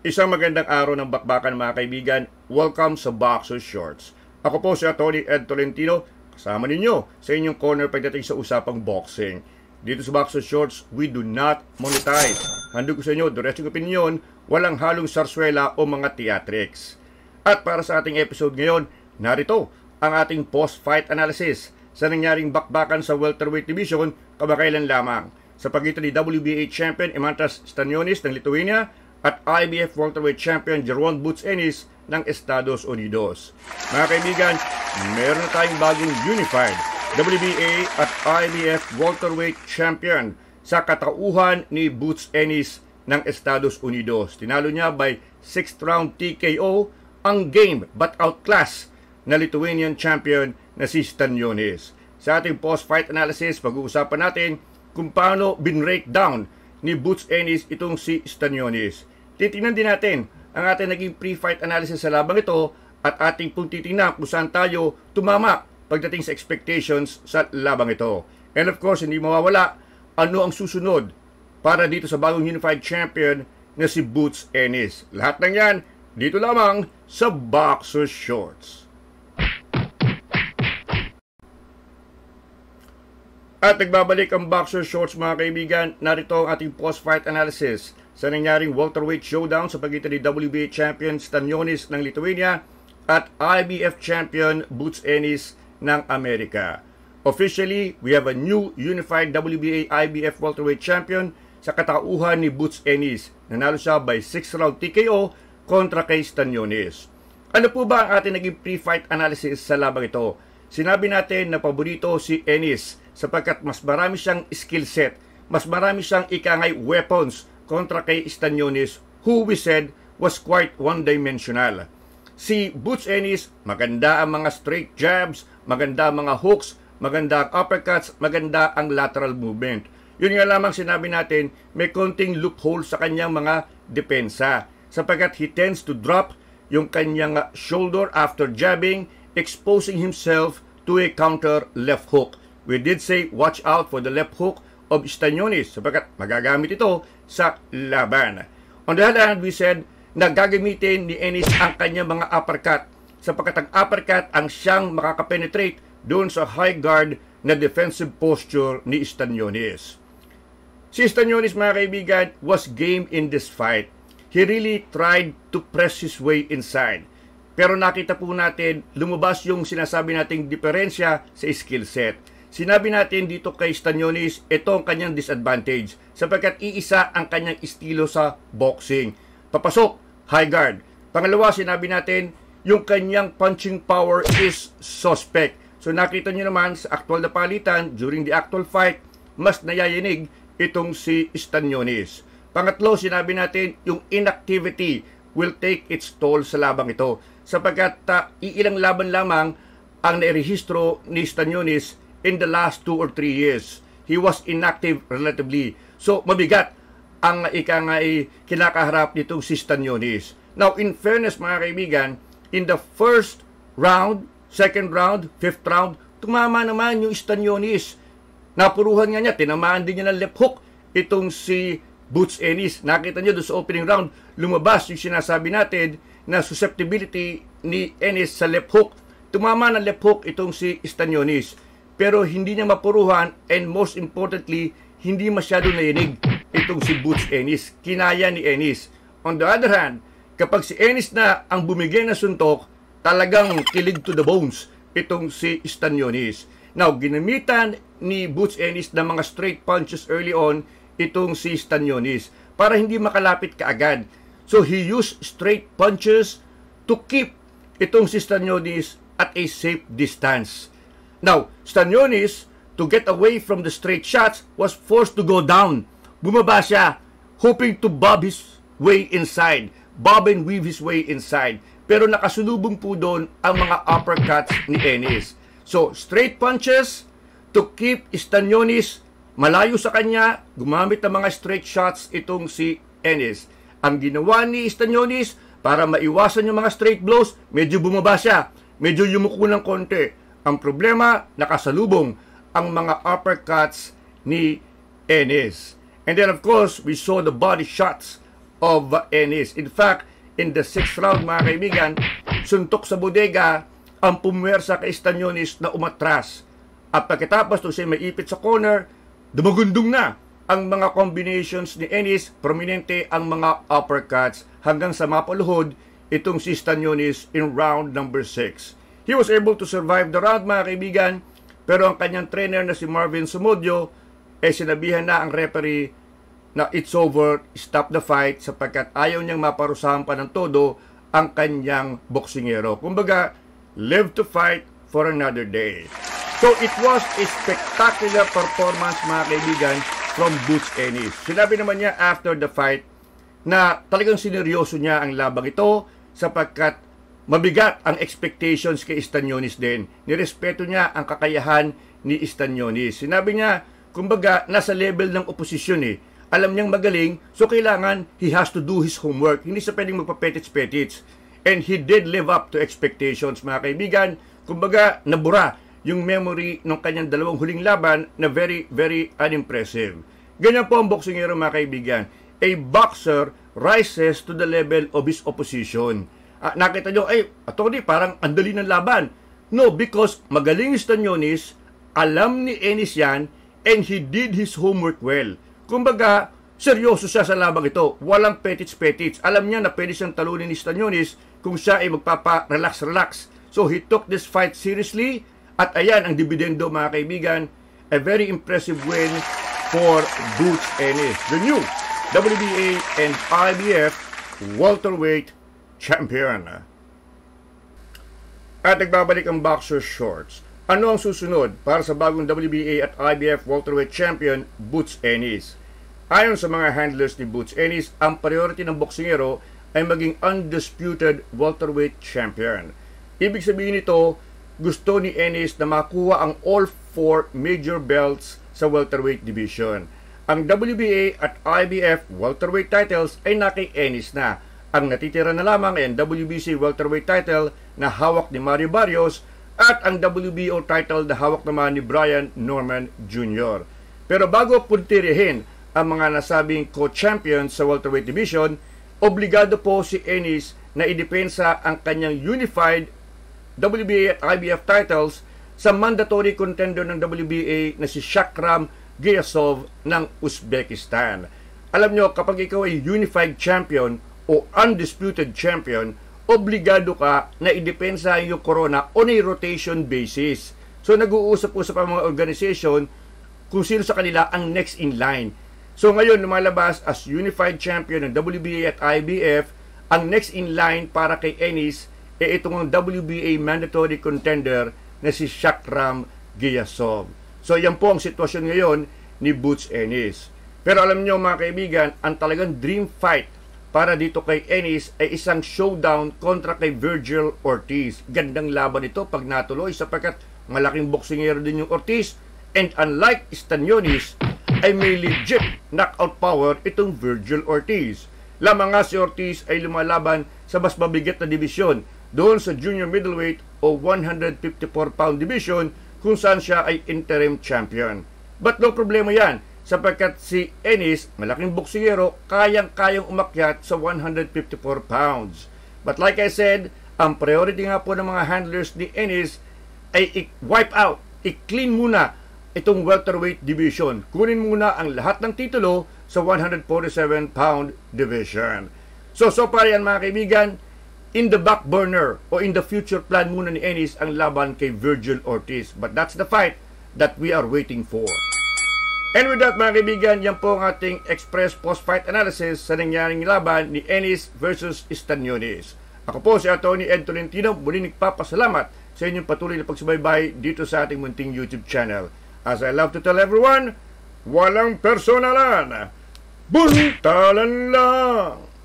Isang magandang araw ng bakbakan mga kaibigan. Welcome sa Boxer Shorts. Ako po si Atty. Ed Tolentino, kasama ninyo sa inyong corner pagdating sa usapang boxing. Dito sa Boxer Shorts, we do not monetize. Handog ko sa inyo, diretsong opinion, walang halong sarswela o mga theatrics. At para sa ating episode ngayon, narito ang ating post-fight analysis sa nangyaring bakbakan sa welterweight division kamakailan lamang sa pagitan ni WBA champion Imantas Stanionis ng Lithuania at IBF welterweight champion Jeroen Boots Ennis ng Estados Unidos. Mga kaibigan, meron na tayong bagong unified WBA at IBF welterweight champion sa katauhan ni Boots Ennis ng Estados Unidos. Tinalo niya by 6th round TKO ang game but outclass na Lithuanian champion na si Stanionis. Sa ating post-fight analysis, pag-uusapan natin kung paano bin-breakdown ni Boots Ennis itong si Stanionis. Titingnan din natin ang ating naging pre-fight analysis sa labang ito at ating pong titingnan kung saan tayo tumama pagdating sa expectations sa labang ito. And of course, hindi mawawala ano ang susunod para dito sa bagong unified champion na si Boots Ennis. Lahat ng yan dito lamang sa Boxer Shorts. At nagbabalik ang Boxer Shorts mga kaibigan. Narito ang ating post-fight analysis sa nangyaring welterweight showdown sa pagitan ni WBA champion Stanionis ng Lithuania at IBF champion Boots Ennis ng Amerika. Officially, we have a new unified WBA IBF welterweight champion sa katauhan ni Boots Ennis. Nanalo siya by 6th round TKO kontra kay Stanionis. Ano po ba ang ating naging pre-fight analysis sa labang ito? Sinabi natin na paborito si Ennis sapagkat mas marami siyang skill set, mas marami siyang ikangay weapons kontra kay Stanionis, who we said was quite one-dimensional. Si Boots Ennis, maganda ang mga straight jabs, maganda ang mga hooks, maganda ang uppercuts, maganda ang lateral movement. Yun nga lamang sinabi natin, may konting loophole sa kanyang mga depensa sapagkat he tends to drop yung kanyang shoulder after jabbing, exposing himself to a counter left hook. We did say watch out for the left hook of Stanionis sapagkat magagamit ito sa laban. On the other hand, we said na gagamitin ni Ennis ang kanyang mga uppercut sapagkat ang uppercut ang siyang makakapenetrate doon sa high guard na defensive posture ni Stanionis. Si Stanionis mga kaibigan was game in this fight. He really tried to press his way inside. Pero nakita po natin lumabas yung sinasabi nating diferensya sa skill set. Sinabi natin dito kay Stanionis, ito ang kanyang disadvantage sapagkat iisa ang kanyang estilo sa boxing. Papasok, high guard. Pangalawa, sinabi natin, yung kanyang punching power is suspect. So nakita nyo naman sa actual na palitan, during the actual fight, mas nayayanig itong si Stanionis. Pangatlo, sinabi natin, yung inactivity will take its toll sa labang ito sapagkat iilang laban lamang ang nairehistro ni Stanionis in the last 2 or 3 years. He was inactive relatively. So, mabigat ang kinakaharap nitong si Stanionis. Now, in fairness mga kaibigan, in the first round, second round, fifth round, tumama naman yung Stanionis. Napuruhan nga niya, tinamaan din niya ng left hook itong si Boots Ennis. Nakita niyo doon sa opening round, lumabas yung sinasabi natin na susceptibility ni Ennis sa left hook. Tumama ng left hook itong si Stanionis. Pero hindi niya mapuruhan and most importantly, hindi masyado nayinig itong si Boots Ennis. Kinaya ni Ennis. On the other hand, kapag si Ennis na ang bumigay na suntok, talagang kilig to the bones itong si Stanionis. Now, ginamitan ni Boots Ennis ng mga straight punches early on itong si Stanionis para hindi makalapit kaagad. So, he used straight punches to keep itong si Stanionis at a safe distance. Now, Stanionis, to get away from the straight shots, was forced to go down. Bumaba siya, hoping to bob his way inside. Bob and weave his way inside. Pero nakasulubong po doon ang mga uppercuts ni Ennis. So, straight punches to keep Stanionis malayo sa kanya, gumamit ng mga straight shots itong si Ennis. Ang ginawa ni Stanionis, para maiwasan yung mga straight blows, medyo bumaba siya. Medyo yumuko ng konti. Ang problema, nakasalubong ang mga uppercuts ni Ennis. And then of course, we saw the body shots of Ennis. In fact, in the 6th round, mga kaibigan, suntok sa bodega ang pumwersa kay Stanionis na umatras. At pagkatapos nung siya may ipit sa corner, dumagundong na ang mga combinations ni Ennis, prominente ang mga uppercuts hanggang sa mapaluhod itong si Stanionis in round number 6. He was able to survive the round, mga kaibigan, pero ang kanyang trainer na si Marvin Sumodio sinabihan na ang referee na it's over, stop the fight, sapagkat ayaw niyang maparusahan pa ng todo ang kanyang boksingero. Kumbaga, live to fight for another day. So it was a spectacular performance, mga kaibigan, from Butch Ennis. Sinabi naman niya after the fight na talagang sineryoso niya ang labang ito sapagkat mabigat ang expectations kay Stanionis din. Nirespeto niya ang kakayahan ni Stanionis. Sinabi niya, kumbaga, nasa level ng oposisyon eh. Alam niyang magaling, so kailangan he has to do his homework. Hindi siya pwedeng magpapetits-petits. And he did live up to expectations, mga kaibigan. Kumbaga, nabura yung memory ng kanyang dalawang huling laban na very, very unimpressive. Ganyan po ang boksingero, mga kaibigan. A boxer rises to the level of his opposition. Nakita nyo, Tony, parang andali ng laban. No, because magaling Stanionis, alam ni Ennis yan, and he did his homework well. Kumbaga, seryoso siya sa labang ito. Walang petits-petits. Alam niya na pwede siyang talunin ni Stanionis kung siya ay magpapa-relax-relax. So, he took this fight seriously. At ayan ang dividendo, mga kaibigan. A very impressive win for Butch Ennis, the new WBA and IBF welterweight champion. At nagbabalik ang Boxer Shorts. Ano ang susunod para sa bagong WBA at IBF welterweight champion, Butch Ennis? Ayon sa mga handlers ni Butch Ennis, ang priority ng boksingero ay maging undisputed welterweight champion. Ibig sabihin nito, gusto ni Ennis na makuha ang all 4 major belts sa welterweight division. Ang WBA at IBF welterweight titles ay nakay Ennis na. Ang natitira na lamang ay ang WBC welterweight title na hawak ni Mario Barrios at ang WBO title na hawak naman ni Brian Norman Jr. Pero bago puntirihin ang mga nasabing co-champions sa welterweight division, obligado po si Ennis na idepensa ang kanyang unified WBA at IBF titles sa mandatory contender ng WBA na si Shakram Giyasov ng Uzbekistan. Alam nyo, kapag ikaw ay unified champion o undisputed champion, obligado ka na idepensa yung corona on a rotation basis. So nag-uusap-usap ang mga organization kung sino sa kanila ang next in line. So ngayon lumalabas as unified champion ng WBA at IBF, ang next in line para kay Ennis itong WBA mandatory contender na si Shakram Giyasov. So yan po ang sitwasyon ngayon ni Butch Ennis. Pero alam nyo, mga kaibigan, ang talagang dream fight para dito kay Ennis ay isang showdown kontra kay Virgil Ortiz. Gandang laban ito pag natuloy sapagkat malaking boksingero din yung Ortiz, and unlike Stanionis ay may legit knockout power itong Virgil Ortiz. Lamang nga si Ortiz ay lumalaban sa mas mabigat na divisyon, doon sa junior middleweight o 154-pound division kung saan siya ay interim champion. But no problema yan, sapagkat si Ennis, malaking boksingero, kayang-kayang umakyat sa 154 pounds. But like I said, ang priority nga po ng mga handlers ni Ennis ay i-wipe out, i-clean muna itong welterweight division. Kunin muna ang lahat ng titulo sa 147-pound division. So far yan, mga kaibigan, in the back burner o in the future plan muna ni Ennis ang laban kay Virgil Ortiz. But that's the fight that we are waiting for. And with that, mga kaibigan, yan po ang ating express post-fight analysis sa nangyaring laban ni Ennis versus Stanionis. Ako po si Atty. Ed Tolentino, muli nagpapasalamat sa inyong patuloy na pagsubaybay dito sa ating munting YouTube channel. As I love to tell everyone, walang personalan, buntalan lang!